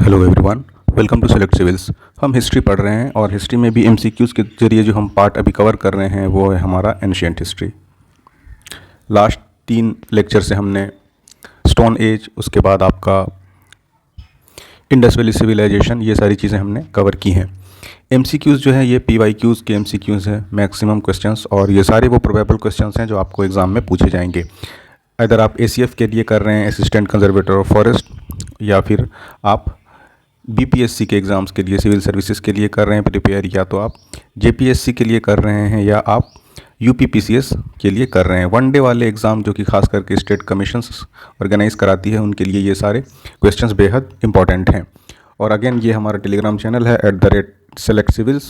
Hello everyone, welcome to select civils. हम history पढ़ रहे हैं और हिस्ट्री में भी एमसीक्यूज़ के जरिए जो हम पार्ट अभी कवर कर रहे हैं वो है हमारा एंशिएंट हिस्ट्री। लास्ट 3 लेक्चर से हमने स्टोन एज, उसके बाद आपका इंडस वैली सिविलाइजेशन, ये सारी चीज़ें हमने कवर की हैं। एमसीक्यूज़ जो है ये पीवाईक्यूज़ के एमसीक्यूज़ हैं, मैक्सिमम क्वेश्चंस, और ये सारे वो प्रोबेबल क्वेश्चंस हैं जो आपको एग्ज़ाम में पूछे जाएंगे। अगर आप एसीएफ के लिए कर रहे हैं, असिस्टेंट कंजर्वेटर ऑफ फॉरेस्ट, या फिर आप बीपीएससी के एग्ज़ाम्स के लिए, सिविल सर्विसेज के लिए कर रहे हैं प्रिपेयर, या तो आप जेपीएससी के लिए कर रहे हैं, या आप यूपीपीसीएस के लिए कर रहे हैं। वनडे वाले एग्ज़ाम जो कि खास करके स्टेट कमीशंस ऑर्गेनाइज कराती है, उनके लिए ये सारे क्वेश्चंस बेहद इंपॉर्टेंट हैं। और अगेन ये हमारा टेलीग्राम चैनल है @select civils,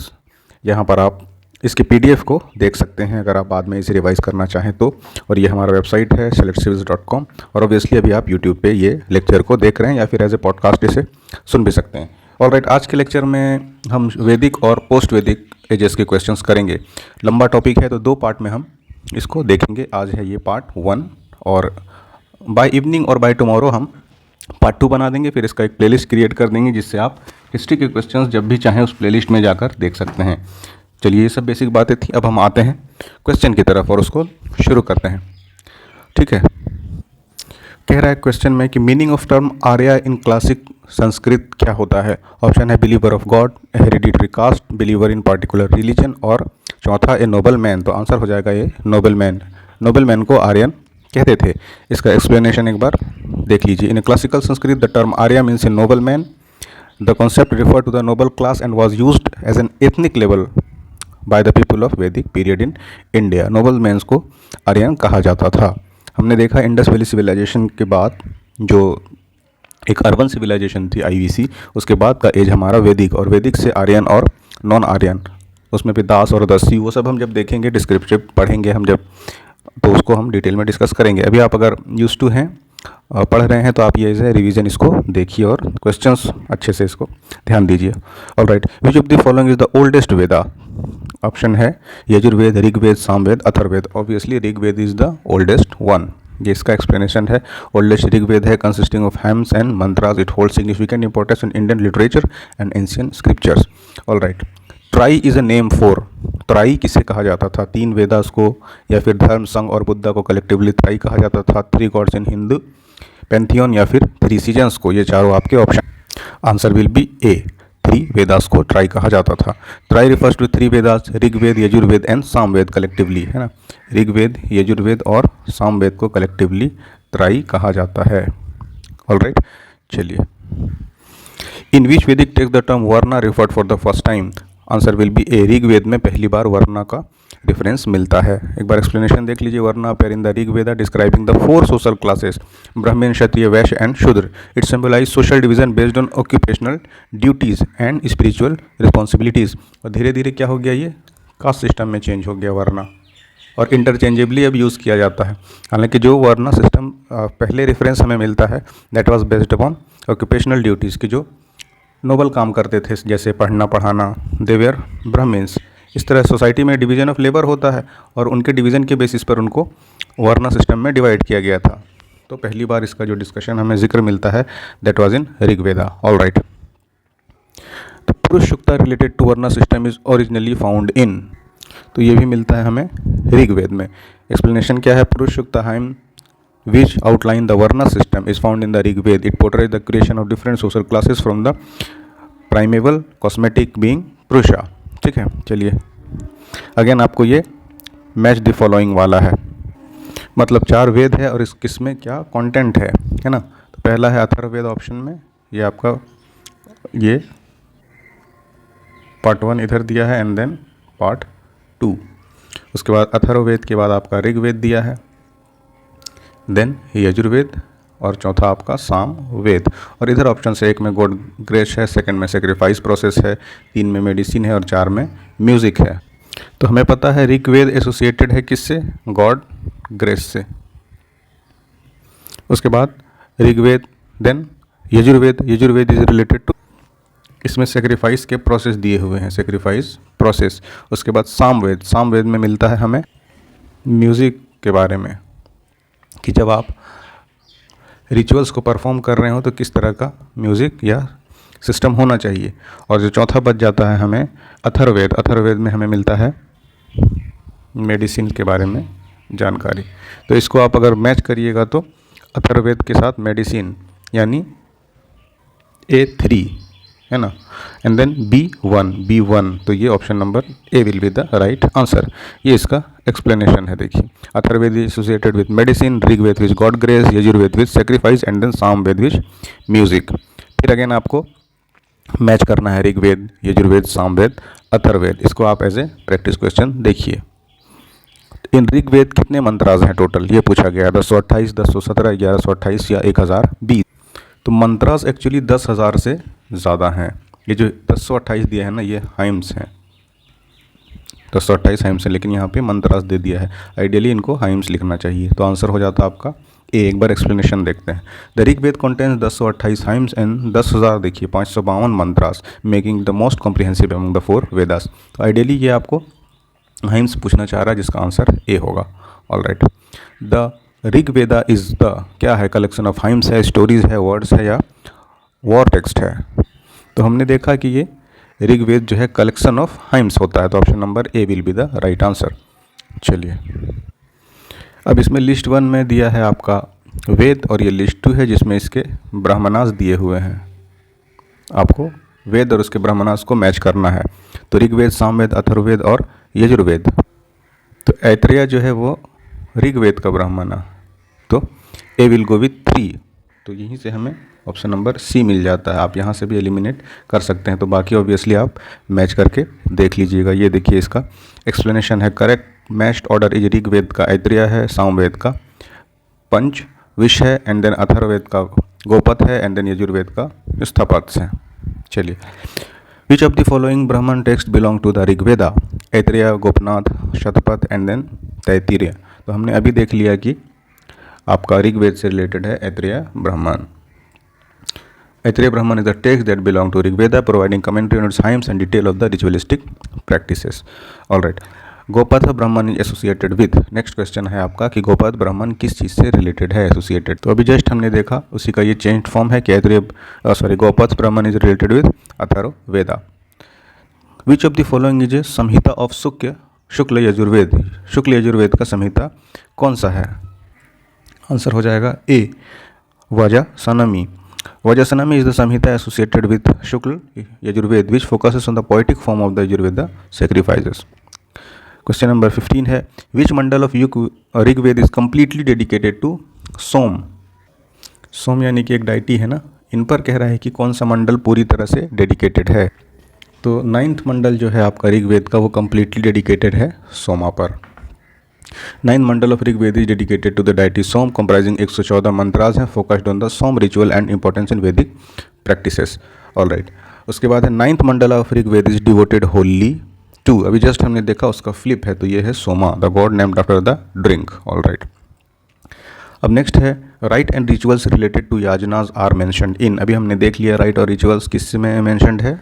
यहाँ पर आप इसके पीडीएफ को देख सकते हैं अगर आप बाद में इसे रिवाइज़ करना चाहें तो। और ये हमारा वेबसाइट है selectcivils.com, और ऑब्वियसली अभी आप यूट्यूब पे ये लेक्चर को देख रहे हैं या फिर एज ए पॉडकास्ट इसे सुन भी सकते हैं। ऑलराइट, आज के लेक्चर में हम वैदिक और पोस्ट वैदिक एजेस के क्वेश्चंस करेंगे। लंबा टॉपिक है तो 2 पार्ट में हम इसको देखेंगे। आज है ये पार्ट 1, और बाय इवनिंग और बाय टुमारो हम पार्ट 2 बना देंगे। फिर इसका एक प्लेलिस्ट क्रिएट कर देंगे जिससे आप हिस्ट्री के क्वेश्चंस जब भी चाहें उस प्लेलिस्ट में जाकर देख सकते हैं। चलिए, ये सब बेसिक बातें थी। अब हम आते हैं क्वेश्चन की तरफ और उसको शुरू करते हैं। ठीक है, कह रहा है क्वेश्चन में कि meaning of term Arya in classic Sanskrit क्या होता है। ऑप्शन है believer of god, hereditary caste, believer in particular religion, और चौथा ए नोबल मैन। तो आंसर हो जाएगा ये नोबल मैन। नोबल मैन को आर्यन कहते थे। इसका एक्सप्लेनेशन एक बार देख लीजिए। In classical Sanskrit the term Arya means a noble man. The concept refer to the noble class and was used as an ethnic level by the people of Vedic period in India. Noble mans को आर्यन कहा जाता था। हमने देखा Indus valley civilisation के बाद जो एक अर्बन सिविलाइजेशन थी आईवीसी, उसके बाद का एज हमारा वैदिक, और वैदिक से आर्यन और नॉन आर्यन, उसमें भी दास और दसी, वो सब हम जब देखेंगे, डिस्क्रिप्टिव पढ़ेंगे हम जब, तो उसको हम डिटेल में डिस्कस करेंगे। अभी आप अगर यूज्ड टू हैं, पढ़ रहे हैं, तो आप ये एज रिवीजन इसको देखिए और क्वेश्चंस अच्छे से इसको ध्यान दीजिए। Alright, which of the following is the oldest Veda. Option है Yajurveda, Rigveda, Samaveda, Atharvaveda. Obviously Rigveda is the oldest one. ये इसका एक्सप्लेनेशन है। ओल्डेस्ट ऋग्वेद है consisting of hymns and mantras. It hold significant importance in Indian literature and ancient scriptures. Alright, Trayi is a name for. Trayi किसे कहा जाता था? 3 वेदास को, या फिर धर्म, संघ और बुद्धा को कलेक्टिवली ट्राई कहा जाता था। 3 गॉड्स इन हिंदू पैंथियन, या फिर 3 सीजन्स को। ये चारों आपके option. Answer will be A, 3 Vedas को ट्राई कहा जाता था। Trayi refers to 3 Vedas, Rigveda, Yajurveda and Samaveda collectively, है ना। ऋग्वेद, यजुर्वेद और सामवेद को कलेक्टिवली ट्राई कहा जाता है। ऑलराइट, चलिए। In which Vedic text the term varna referred for the first time. Answer will be A, Rigveda में पहली बार वर्ना का डिफरेंस मिलता है। एक बार एक्सप्लेनेशन देख लीजिए। Varna appear in the Rigveda describing the 4 social classes, Brahmin, Kshatriya, Vaishya and Shudra. It symbolise social division based on occupational duties and spiritual responsibilities. और धीरे धीरे क्या हो गया, ये कास्ट सिस्टम में चेंज हो गया वर्ना, और इंटरचेंजेबली अब यूज़ किया जाता है। हालांकि जो वर्ना सिस्टम पहले रेफरेंस हमें मिलता है, that was based upon occupational duties, की जो नोबल काम करते थे, जैसे पढ़ना पढ़ाना, देवेयर ब्राह्मण्स। इस तरह सोसाइटी में डिवीज़न ऑफ लेबर होता है, और उनके डिवीज़न के बेसिस पर उनको वर्ना सिस्टम में डिवाइड किया गया था। तो पहली बार इसका जो डिस्कशन हमें जिक्र मिलता है, that was in Rigveda. All right, तो Purusha Sukta related to varna system is originally found in. तो ये भी मिलता है हमें ऋग्वेद में। एक्सप्लेनेशन क्या है? पुरुष सूक्ता hymn which outline the Varna system is found in the Rigved. It portrays the creation of different social classes from the primeval cosmetic being Purusha. ठीक है, चलिए अगेन आपको ये मैच द फॉलोइंग वाला है, मतलब 4 वेद है और किसमें क्या कंटेंट है ना। तो पहला है अथर्ववेद ऑप्शन में, ये आपका ये पार्ट 1 इधर दिया है, एंड देन पार्ट 2। उसके बाद अथर्ववेद के बाद आपका ऋग्वेद दिया है, देन यजुर्वेद, और चौथा आपका सामवेद। और इधर ऑप्शन से 1 में गॉड ग्रेस है, 2nd में सेक्रीफाइस प्रोसेस है, 3 में मेडिसिन है, और 4 में म्यूज़िक है। तो हमें पता है ऋग्वेद एसोसिएटेड है किससे? गॉड ग्रेस से। उसके बाद Rigveda, then Yajurveda. Yajurveda is related to, इसमें सेक्रीफाइस के प्रोसेस दिए हुए हैं, सेक्रीफाइस प्रोसेस। उसके बाद सामवेद। सामवेद में मिलता है हमें म्यूज़िक के बारे में, कि जब आप रिचुअल्स को परफॉर्म कर रहे हो तो किस तरह का म्यूज़िक या सिस्टम होना चाहिए। और जो चौथा बच जाता है हमें अथर्ववेद। अथर्ववेद में हमें मिलता है मेडिसिन के बारे में जानकारी। तो इसको आप अगर मैच करिएगा तो अथर्ववेद के साथ मेडिसिन यानी A3 है ना, एंड देन B1 तो ये option number A will be the right answer. ये इसका एक्सप्लेनेशन है। देखिए, Atharvaveda associated with medicine, Rigveda with god grace, Yajurveda with sacrifice and then Samaveda with music. फिर अगेन आपको मैच करना है ऋग्वेद, यजुर्वेद, सामवेद, अथर्ववेद। इसको आप एज ए प्रैक्टिस क्वेश्चन देखिए। इन ऋग्वेद कितने मंत्राज हैं टोटल, ये पूछा गया। 1028, 1017, 1128 या 1020। तो मंत्रास एक्चुअली 10,000 से ज़्यादा हैं। ये जो 1028 दिया है ना, ये हाइम्स हैं, 1028 हाइम्स हैं, लेकिन यहाँ पे मंत्रास दे दिया है। आइडियली इनको हाइम्स लिखना चाहिए। तो आंसर हो जाता है आपका ए। एक बार एक्सप्लेनेशन देखते हैं। The Rigveda contains 1028 hymns and 10,000 देखिए 552 mantras, making the most comprehensive among the 4 Vedas. तो आइडियली ये आपको हाइम्स पूछना चाह रहा है, जिसका आंसर ए होगा। All right. The Rigveda is the क्या है, कलेक्शन ऑफ हाइम्स है, स्टोरीज है, वर्ड्स है या वॉर टेक्स्ट है। तो हमने देखा कि ये ऋग्वेद जो है कलेक्शन ऑफ हाइम्स होता है। तो option number A will be the right answer. चलिए, अब इसमें लिस्ट 1 में दिया है आपका वेद और ये लिस्ट 2 है जिसमें इसके ब्राह्मणास दिए हुए हैं। आपको वेद और उसके ब्राह्मणास को मैच करना है। तो ऋग्वेद, सामवेद, अथर्ववेद और यजुर्वेद। तो ऐत्रेय जो है वो ऋग्वेद का ब्राह्मण, तो ए विल गो विथ 3। तो यहीं से हमें ऑप्शन नंबर सी मिल जाता है। आप यहाँ से भी एलिमिनेट कर सकते हैं। तो बाकी ऑब्वियसली आप मैच करके देख लीजिएगा। ये देखिए इसका एक्सप्लेनेशन है। Correct matched order is Rigveda का ऐत्रेय है, सामवेद का पंच विष है, एंड देन अथर्ववेद का गोपथ है, एंड देन यजुर्वेद का स्थपत्स है। चलिए, which of the following Brahmana text belong to the Rigveda, Aitareya, Gopnath, Shatapatha and then Taittiriya. तो हमने अभी देख लिया कि आपका ऋग्वेद से रिलेटेड है Aitareya Brahmana. Aitareya Brahmana is the text that belong to Rigveda, providing commentary on its hymns and detail of the ritualistic practices. All right. Gopatha Brahmana is associated with. Next question है आपका कि गोपथ ब्राह्मण किस चीज़ से रिलेटेड है, एसोसिएटेड। तो अभी जस्ट हमने देखा उसी का ये चेंज फॉर्म है कि Aitareya Gopatha Brahmana is related with Atharvaveda. Which of the following is a Samhita of Shukla Yajurveda. Shukla Yajurveda का संहिता कौन सा है? आंसर हो जाएगा A, Vajasaneyi. Vajasaneyi is the Samhita associated with Shukla Yajurveda which focuses on the poetic form of the Yajurveda sacrifices. Question number 15 है which mandala of Rigveda is completely dedicated to Soma. Soma यानी कि एक डाइटी है ना, इन पर कह रहा है कि कौन सा मंडल पूरी तरह से डेडिकेटेड है। तो 9th मंडल जो है आपका ऋग्वेद का वो कम्प्लीटली डेडिकेटेड है सोमा पर। 9th mandala of Rigveda is dedicated to the deity Soma, comprising 114 mantras हैं, focused on the Soma ritual and importance in Vedic practices. All right. उसके बाद है 9th mandala of Rigveda is devoted holy to. अभी जस्ट हमने देखा उसका फ्लिप है, तो ये है Soma, the god named after the drink. All right. अब नेक्स्ट है rite and rituals related to yajnas are mentioned in. अभी हमने देख लिया राइट और रिचुअल्स किस में मेंशन्ड है,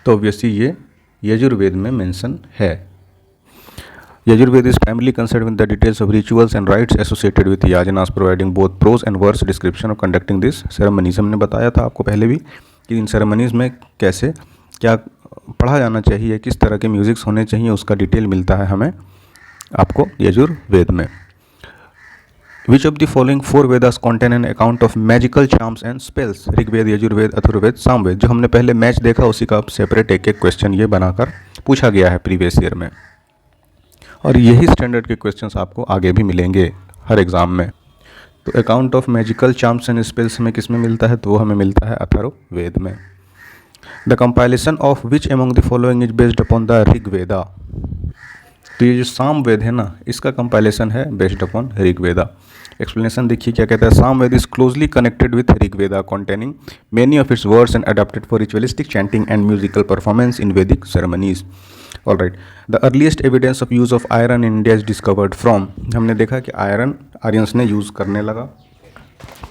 तो ऑब्वियसली ये यजुर्वेद में मेंशन है। Yajurveda is primarily concerned with the details of rituals and rites associated with yajanas, providing both prose and verse description of conducting this ceremonies। हमने बताया था आपको पहले भी कि इन सेरेमनीज़ में कैसे क्या पढ़ा जाना चाहिए, किस तरह के म्यूजिक्स होने चाहिए, उसका डिटेल मिलता है हमें आपको यजुर्वेद में। Which of the following 4 Vedas contain an account of magical charms and spells. Rigveda, Yajurveda, Atharvaveda, Samaveda. जो हमने पहले मैच देखा उसी का सेपरेट एक एक क्वेश्चन ये बनाकर पूछा गया है प्रीवियस ईयर में, और यही स्टैंडर्ड के क्वेश्चंस आपको आगे भी मिलेंगे हर एग्ज़ाम में। तो account of magical charms and spells हमें किस में मिलता है, तो वो हमें मिलता है अथर्ववेद में। The compilation of which among the following is based upon the Rigveda. तो ये जो सामवेद है ना, इसका कंपाइलेशन है बेस्ड अपॉन ऋग्वेदा। एक्सप्लेनेशन देखिए क्या कहता है। Samaveda is closely connected with Rigveda, containing many of its words and adopted for ritualistic chanting and musical performance in Vedic ceremonies. All right. The earliest evidence of use of iron in India is discovered from. हमने देखा कि iron Aryans ने use करने लगा,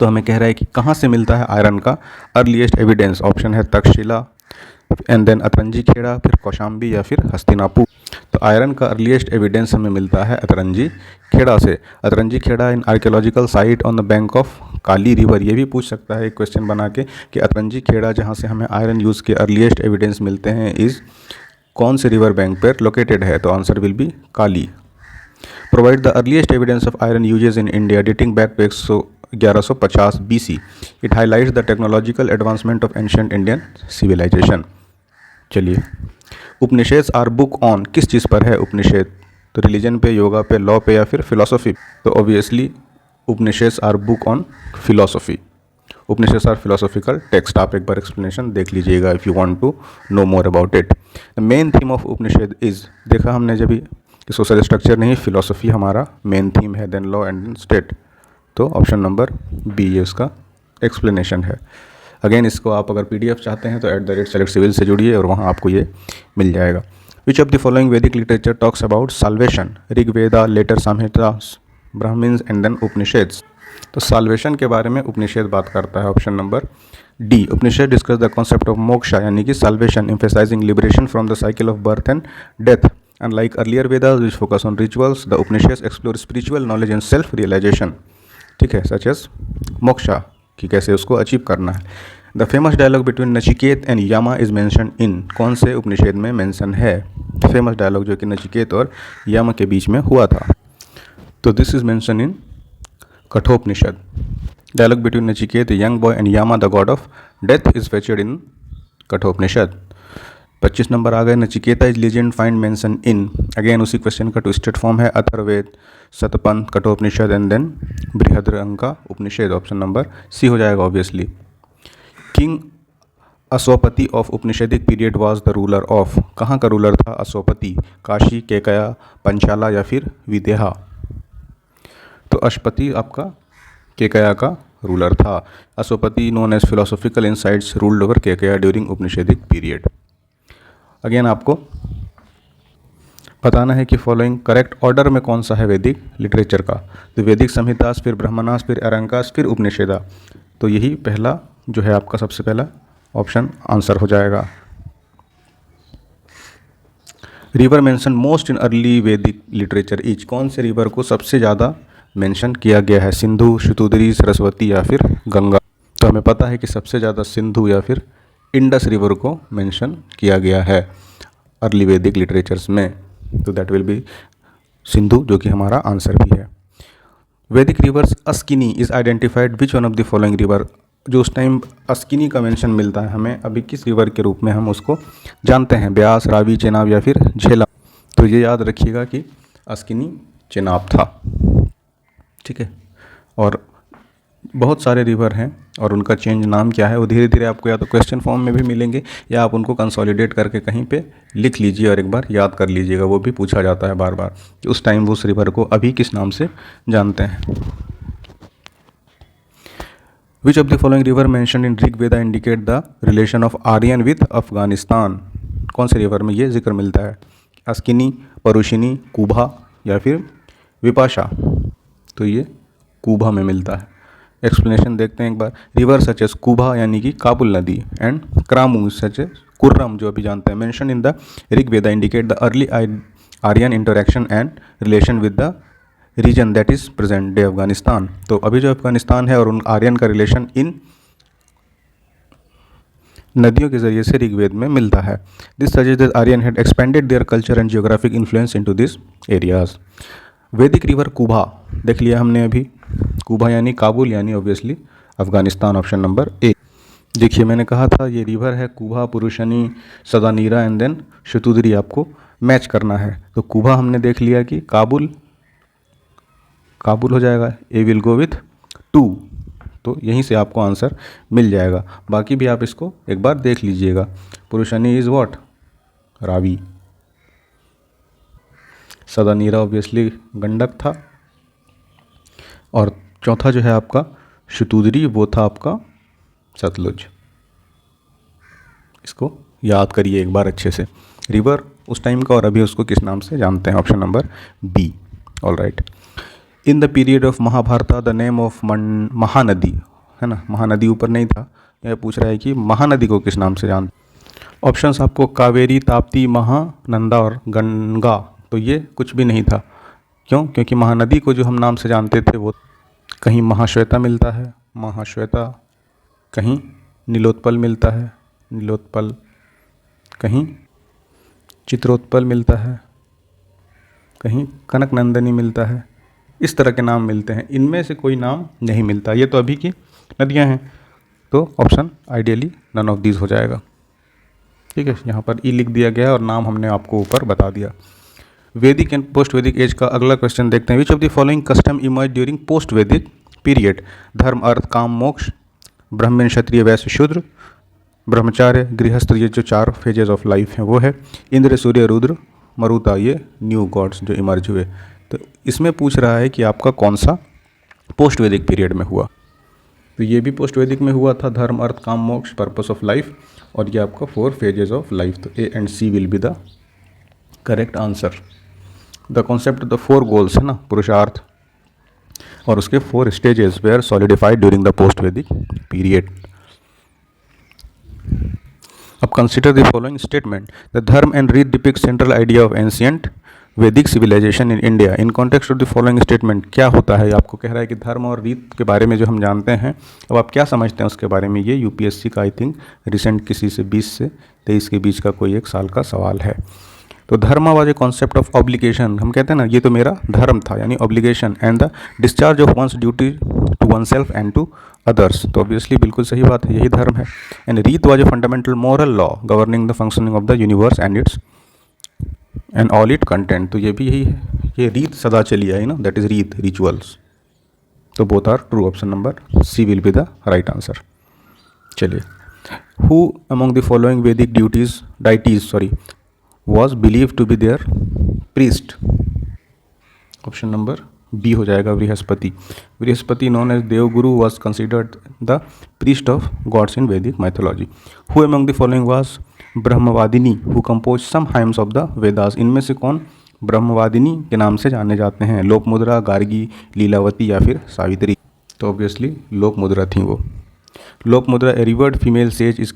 तो हमें कह रहा है कि कहाँ से मिलता है आयरन का अर्लीस्ट एविडेंस। ऑप्शन है तक्षशिला, एंड देन अतरंजी खेड़ा, फिर कौशाम्बी या फिर हस्तिनापुर। तो आयरन का अर्लीस्ट एविडेंस हमें मिलता है अतरंजी खेड़ा से। Atranji Khera in archaeological site on the bank of Kali river, ये भी पूछ सकता है एक क्वेश्चन बना के कि अतरंजी खेड़ा जहाँ से हमें आयरन यूज़ के अर्लीस्ट एविडेंस मिलते हैं इस कौन से रिवर बैंक पर लोकेटेड है, तो answer will be Kali. Provide the earliest evidence of iron usage in India dating back to 1150 BC। It highlights the technological advancement of ancient Indian civilisation. चलिए, उपनिषेद आर बुक ऑन, किस चीज़ पर है उपनिषेद, तो religion पे, योगा पे, लॉ पे या फिर फिलोसफी, तो obviously Upanishad are book on philosophy. Upanishad are philosophical text. आप एक बार एक्सप्लेनेशन देख लीजिएगा if you want to know more about it. The main theme of Upanishad is, देखा हमने जब कि सोशल स्ट्रक्चर नहीं, फिलोसफी हमारा मेन थीम है, देन लॉ एंड स्टेट, तो ऑप्शन नंबर बी ये उसका एक्सप्लेनेशन है। अगेन इसको आप अगर PDF चाहते हैं तो @SelectCivil से जुड़िए और वहाँ आपको ये मिल जाएगा। Which of the following Vedic literature talks about salvation, Rigveda, later Samhita, Brahmanas and then Upanishads, तो साल्वेशन के बारे में उपनिषद बात करता है, option number D. Upanishad discuss the concept of moksha यानी कि salvation, emphasising liberation from the cycle of birth and death. Unlike earlier Vedas which focus on rituals, the Upanishads explore spiritual knowledge and self realization, ठीक है, such as moksha, कि कैसे उसको achieve करना है। The famous dialogue between Nachiketa and Yama is mention in, कौन से उपनिषद में मेंशन है, फेमस डायलॉग जो कि नचिकेत और यामा के बीच में हुआ था, तो this is mention in Kathopanishad. Dialogue between Nachiketa young boy and Yama the god of death is featured in Kathopanishad. 25 number आ गए, Nachiketa is legend find mention in, again उसी क्वेश्चन का ट्विस्टेड फॉर्म है, Atharvaveda, Shatapatha, Kathopanishad and then Brihadaranyaka Upanishad, option number C हो जाएगा obviously. King Ashwapati of Upanishadic period was the ruler of, कहाँ का ruler था अश्वपति, काशी, केकया, पंचाला या फिर विदेहा, तो अश्वपति आपका केकया का रूलर था। Ashvapati known as philosophical insights ruled over Kekaya during Upanishadic period. Again आपको बताना है कि फॉलोइंग करेक्ट ऑर्डर में कौन सा है वैदिक लिटरेचर का, तो वैदिक संहितास, फिर ब्रह्मणास, फिर अरंकास, फिर उपनिषदा, तो यही पहला जो है आपका सबसे पहला ऑप्शन आंसर हो जाएगा। River mention most in early वैदिक लिटरेचर इज, कौन से रिवर को सबसे ज़्यादा मेंशन किया गया है, सिंधु, शतुद्री, सरस्वती या फिर गंगा, तो हमें पता है कि सबसे ज़्यादा सिंधु या फिर इंडस रिवर को मेंशन किया गया है अर्ली वैदिक लिटरेचर्स में, तो दैट विल बी सिंधु, जो कि हमारा आंसर भी है। वैदिक reverse Askini is identified which one of the following river, जो उस टाइम अस्किनी का मेंशन मिलता है हमें, अभी किस रिवर के रूप में हम उसको जानते हैं, ब्यास, रावी, चेनाब या फिर झेलम, तो ये याद रखिएगा कि अस्किनी चेनाब था, ठीक है। और बहुत सारे रिवर हैं और उनका चेंज नाम क्या है वो धीरे धीरे आपको या तो क्वेश्चन फॉर्म में भी मिलेंगे या आप उनको कंसोलिडेट करके कहीं पे लिख लीजिए और एक बार याद कर लीजिएगा, वो भी पूछा जाता है बार बार कि उस टाइम वो उस रिवर को अभी किस नाम से जानते हैं। Which of the following river mention in Rigveda indicate the relation of Aryan with Afghanistan, कौन से रिवर में ये जिक्र मिलता है, अस्किनी, परुशिनी, कुभा या फिर विपाशा, तो ये कुभा में मिलता है। एक्सप्लेनेशन देखते हैं एक बार। रिवर सच एस कुभा यानी कि काबुल नदी and Krumu such as Kurram, जो अभी जानते हैं, mention in the Rigveda indicate the early Aryan interaction and relation with the region that is present day Afghanistan, तो अभी जो अफगानिस्तान है और उन आर्यन का रिलेशन इन नदियों के जरिए से ऋग्वेद में मिलता है। This suggest that Aryan had expanded their culture and geographic influence into this areas. Vedic river Kubha देख लिया हमने अभी, कुभा यानी काबुल यानी obviously Afghanistan, option number A. देखिए मैंने कहा था ये रिवर है कुभा, पुरुषनी, सदानीरा एंड देन शतुद्री, आपको मैच करना है, तो कुभा हमने देख लिया कि काबुल काबुल हो जाएगा, ए विल गो विथ 2, तो यहीं से आपको आंसर मिल जाएगा। बाकी भी आप इसको एक बार देख लीजिएगा। Purushni is what, Ravi, Sadanira obviously Gandak था, और चौथा जो है आपका शतुद्री वो था आपका सतलुज। इसको याद करिए एक बार अच्छे से, रिवर उस टाइम का और अभी उसको किस नाम से जानते हैं, option number B. All right. In the period of Mahabharata the name of Mahanadi, है ना, महानदी ऊपर नहीं था, यह पूछ रहा है कि महानदी को किस नाम से जानते। ऑप्शंस आपको कावेरी, ताप्ती, महानंदा और गंगा, तो ये कुछ भी नहीं था। क्यों? क्योंकि महानदी को जो हम नाम से जानते थे वो कहीं महाश्वेता मिलता है, महाश्वेता, कहीं नीलोत्पल मिलता है, नीलोत्पल, कहीं चित्रोत्पल मिलता है, कहीं कनकनंदिनी मिलता है। इस तरह के नाम मिलते हैं, इनमें से कोई नाम नहीं मिलता। ये तो अभी की नदियाँ हैं, तो option ideally none of these हो जाएगा। ठीक है, यहाँ पर ई लिख दिया गया है और नाम हमने आपको ऊपर बता दिया। वैदिक एंड पोस्ट वैदिक एज का अगला क्वेश्चन देखते हैं। Which of the following custom emerge during post वैदिक पीरियड? धर्म, अर्थ, काम, मोक्ष, ब्राह्मण, क्षत्रिय, वैश्य, शूद्र, ब्रह्मचार्य, गृहस्थ। ये जो 4 फेजेस ऑफ लाइफ हैं वो है। इंद्र, सूर्य, रुद्र, मरुता, ये न्यू गॉड्स जो इमर्ज हुए। तो इसमें पूछ रहा है कि आपका कौन सा पोस्ट वैदिक पीरियड में हुआ। तो ये भी पोस्ट वैदिक में हुआ था, धर्म, अर्थ, काम, मोक्ष, पर्पस ऑफ लाइफ, और ये आपका 4 फेजेस ऑफ लाइफ। तो A and C will be the correct answer. The concept of the 4 goals है ना, पुरुषार्थ, और उसके 4 stages were solidified during the post वैदिक पीरियड। अब consider the following statement. The dharma and Rit depict central idea of ancient Vedic civilisation in India. In context of the following statement, क्या होता है? आपको कह रहा है कि धर्म और रीत के बारे में जो हम जानते हैं, अब आप क्या समझते हैं उसके बारे में? ये यूपीएससी का आई थिंक रिसेंट किसी से 20 से 23 के बीच का कोई एक साल का सवाल है। तो धर्म was a concept of obligation. हम कहते हैं ना, ये तो मेरा धर्म था, यानी obligation, and the discharge of one's duty to oneself and to others. तो ऑब्वियसली बिल्कुल सही बात है, यही धर्म है। And Rita was a fundamental moral law governing the functioning of the universe and its and all it content. तो ये भी यही है, ये रीत सदा चली आई ना, दैट इज रीत, रिचुअल्स। तो both are true, option number C will be the right answer. चलिए, who among the following Vedic deities was believed to be their priest? Option number B हो जाएगा, Brihaspati. Brihaspati known as Devguru was considered the priest of gods in Vedic mythology. Who among the following was Brahmavadini who composed some hymns of the Vedas? इनमें से कौन ब्रह्मवादिनी के नाम से जाने जाते हैं? लोकमुद्रा, गार्गी, लीलावती या फिर सावित्री? तो ऑब्वियसली लोकमुद्रा थी वो। Lokmudra, a revered female sage, is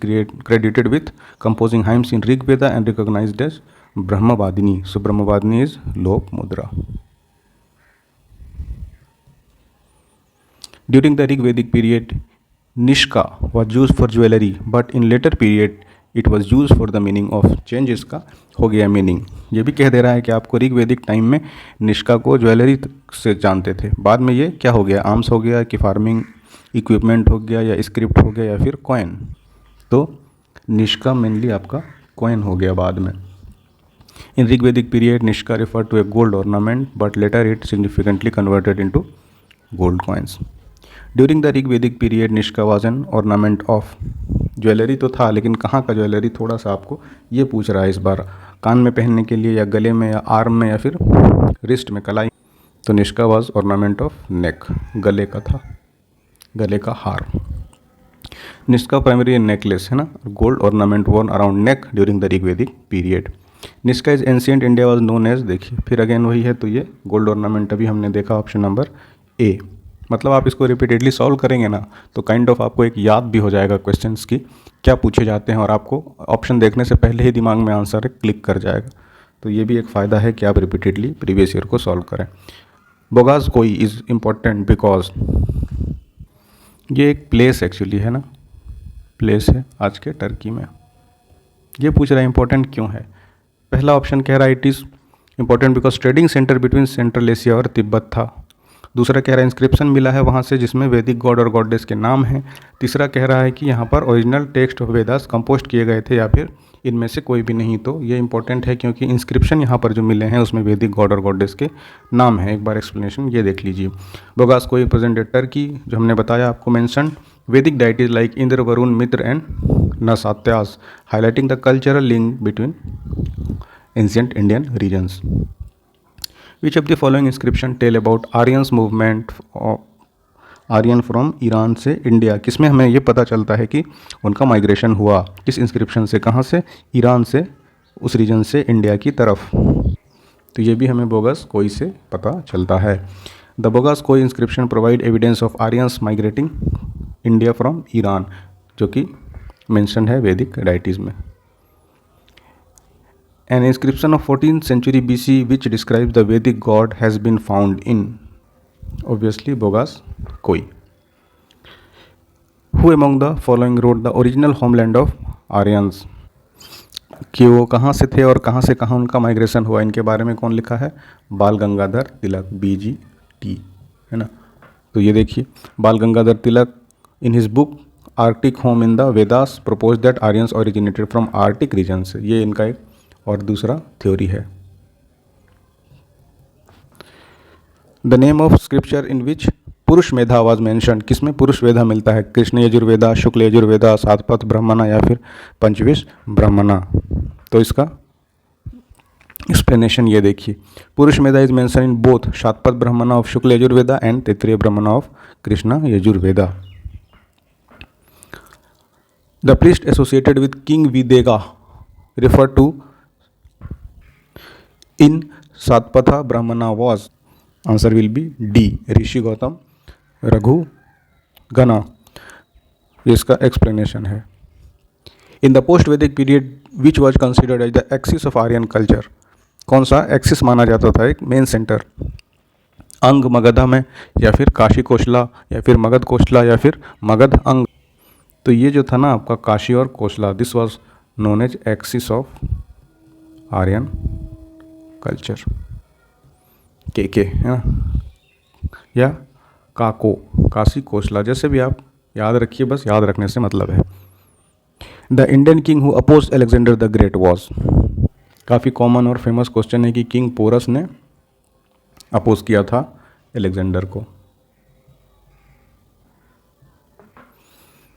credited with composing hymns in Rig Veda and recognized as Brahmavadini. So Brahmavadini is Lokmudra. During the Rig Vedic period, Nishka was used for jewelry, but in later period it was used for the meaning of change. इसका हो गया meaning. ये भी कह दे रहा है कि आपको ऋग वैदिक टाइम में निष्का को ज्वेलरी से जानते थे, बाद में ये क्या हो गया, आर्म्स हो गया कि फार्मिंग इक्विपमेंट हो गया या स्क्रिप्ट हो गया या फिर कॉइन। तो निष्का मेनली आपका कॉइन हो गया बाद में। In Rigvedic period nishka refer to a gold ornament but later it significantly converted into gold coins. During the Rigvedic period nishka was an ornament of, jewellery तो था लेकिन कहाँ का ज्वेलरी, थोड़ा सा आपको ये पूछ रहा है इस बार, कान में पहनने के लिए या गले में या आर्म में या फिर रिस्ट में, कलाई। तो Nishka was ornament of neck, गले का था, गले का हार। निष्का प्राइमरी नेकलेस है ना, gold ornament worn around neck during the Rigvedic period. Nishka is ancient India was known as, देखिए फिर अगेन वही है, तो ये गोल्ड ऑर्नामेंट अभी हमने देखा, ऑप्शन नंबर ए। मतलब आप इसको रिपीटेडली सॉल्व करेंगे ना तो काइंड ऑफ आपको एक याद भी हो जाएगा क्वेश्चंस की क्या पूछे जाते हैं, और आपको ऑप्शन देखने से पहले ही दिमाग में आंसर क्लिक कर जाएगा। तो ये भी एक फ़ायदा है कि आप रिपीटेडली प्रीवियस ईयर को सॉल्व करें। बोगास कोई इज़ इम्पॉर्टेंट बिकॉज, ये एक प्लेस एक्चुअली है ना, प्लेस है आज के टर्की में। ये पूछ रहा है इम्पोर्टेंट क्यों है। पहला ऑप्शन कह रहा है it is important because trading centre between central Asia और तिब्बत था। दूसरा कह रहा है इंस्क्रिप्शन मिला है वहाँ से जिसमें वैदिक गॉड और गॉडेस के नाम हैं। तीसरा कह रहा है कि यहाँ पर original text of Vedas compost किए गए थे, या फिर इनमें से कोई भी नहीं। तो ये इंपॉर्टेंट है क्योंकि इंस्क्रिप्शन यहाँ पर जो मिले हैं उसमें वैदिक गॉड और गॉडेस के नाम हैं। एक बार एक्सप्लेनेशन ये देख लीजिए। बोगास कोई प्रेजेंटेड टर्की, जो हमने बताया आपको mention Vedic deities like Indra, Varuna, Mitra and Nasatyas, highlighting the cultural link between ancient Indian regions. Which of the following inscription tell about Aryan's movement of Aryan from Iran से इंडिया? किसमें हमें ये पता चलता है कि उनका माइग्रेशन हुआ, किस इंस्क्रिप्शन से, कहाँ से, ईरान से, उस रीजन से इंडिया की तरफ। तो ये भी हमें बोगस कोई से पता चलता है। द बोगस कोई inscription provide evidence of Aryans migrating India from Iran, जो कि मेंशन है वैदिक डाइटीज़ में। An inscription of 14th century BC which describes the Vedic god has been found in, obviously bogus कोई। Who among the following road the original homeland of Aryans, कि वो कहाँ से थे और कहाँ से कहाँ उनका माइग्रेशन हुआ, इनके बारे में कौन लिखा है? बाल गंगाधर तिलक, BGT, है ना। तो ये देखिए, Bal Gangadhar Tilak in his book Arctic home in the Vedas propose that Aryans originated from Arctic region से, ये इनका एक और दूसरा थ्योरी है। The name of scripture in which Purushamedha was mention, किसमें पुरुष वेदा मिलता है? कृष्ण यजुर्वेदा, शुक्ल यजुर्वेदा, सातपथ ब्राह्मणा या फिर पंचविश ब्राह्मणा। तो इसका एक्सप्लेनेशन ये देखिए, Purushamedha is mention in both Satapatha Brahmana of Shukla Yajurveda and Taittiriya Brahmana of Krishna Yajurveda. The priest associated with King Videga referred to in Satpatha Brahmana was, answer will be D, Rishi Gautam Raghu Gana. इसका एक्सप्लेनेशन है। इन द पोस्ट वैदिक period which was considered as the axis of Aryan culture, कौन सा axis माना जाता था, एक main centre? अंग मगधा में, या फिर काशी कोशला, या फिर मगध कोशला, या फिर मगध अंग। तो ये जो था ना आपका काशी और Koshala, this was known as axis of Aryan culture, के है ना, या काको, काशी कोशला, जैसे भी आप याद रखिए, बस याद रखने से मतलब है। The Indian king who oppose Alexander the Great was, काफ़ी कॉमन और फेमस क्वेश्चन है कि किंग पोरस ने अपोज किया था अलेक्जेंडर को।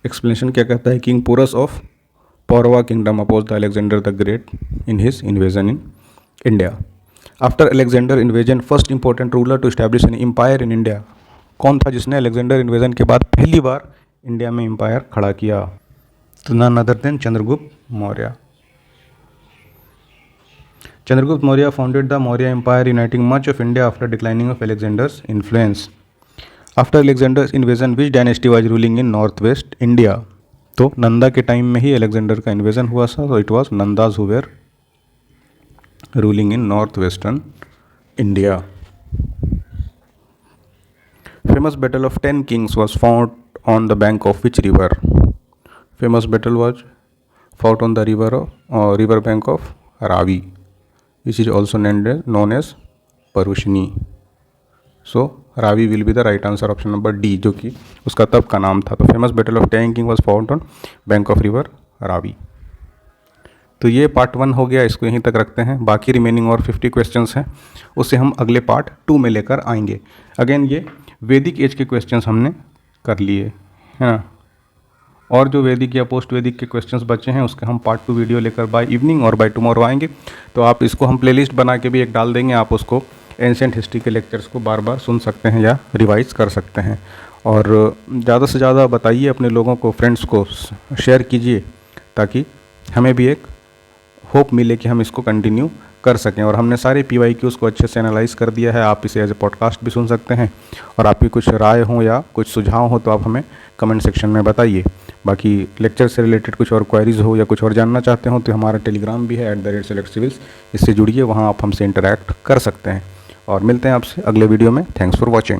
एक्सप्लेनेशन क्या कहता है? King Porus of Paurava kingdom oppose the Alexander the Great in his invasion in India. After Alexander invasion first important ruler to establish an empire in India, कौन था जिसने अलेक्जेंडर इन्वेजन के बाद पहली बार इंडिया में एम्पायर खड़ा किया? तो none other than Chandragupta Maurya. Chandragupta Maurya founded the Maurya empire uniting much of India after declining of Alexander's influence. After Alexander's invasion which dynasty was ruling in north west India, तो नंदा के टाइम में ही अलेक्जेंडर का इन्वेजन हुआ था, तो it was Nandas who were ruling in north western India. Famous battle of 10 kings was fought on the bank of which river, famous battle was fought on the river bank of Ravi, which is also known as Parushni. So Ravi will be the right answer, option number D, जो कि उसका तब का नाम था। तो famous battle of 10 king was fought on bank of river Ravi. तो ये पार्ट 1 हो गया, इसको यहीं तक रखते हैं। बाकी रिमेनिंग और 50 क्वेश्चंस हैं, उसे हम अगले पार्ट 2 में लेकर आएंगे। अगेन ये वैदिक एज के क्वेश्चंस हमने कर लिए, है ना, और जो वैदिक या पोस्ट वैदिक के क्वेश्चंस बचे हैं उसके हम पार्ट 2 वीडियो लेकर बाय इवनिंग और बाय टुमारो आएंगे। तो आप इसको हम प्लेलिस्ट बना के भी एक डाल देंगे, आप उसको एंशिएंट हिस्ट्री के लेक्चर्स को बार बार सुन सकते हैं या रिवाइज कर सकते हैं। और ज़्यादा से ज़्यादा बताइए अपने लोगों को, फ्रेंड्स को शेयर कीजिए, ताकि हमें भी एक होप मिले कि हम इसको कंटिन्यू कर सकें। और हमने सारे PYQs को अच्छे से एनालाइज कर दिया है, आप इसे एज ए पॉडकास्ट भी सुन सकते हैं। और आपकी कुछ राय हो या कुछ सुझाव हो तो आप हमें कमेंट सेक्शन में बताइए। बाकी लेक्चर से रिलेटेड कुछ और क्वेरीज हो या कुछ और जानना चाहते हो तो हमारा टेलीग्राम भी है @SelectCivils, इससे जुड़िए, वहाँ आप हमसे इंटरैक्ट कर सकते हैं। और मिलते हैं आपसे अगले वीडियो में। Thanks for watching.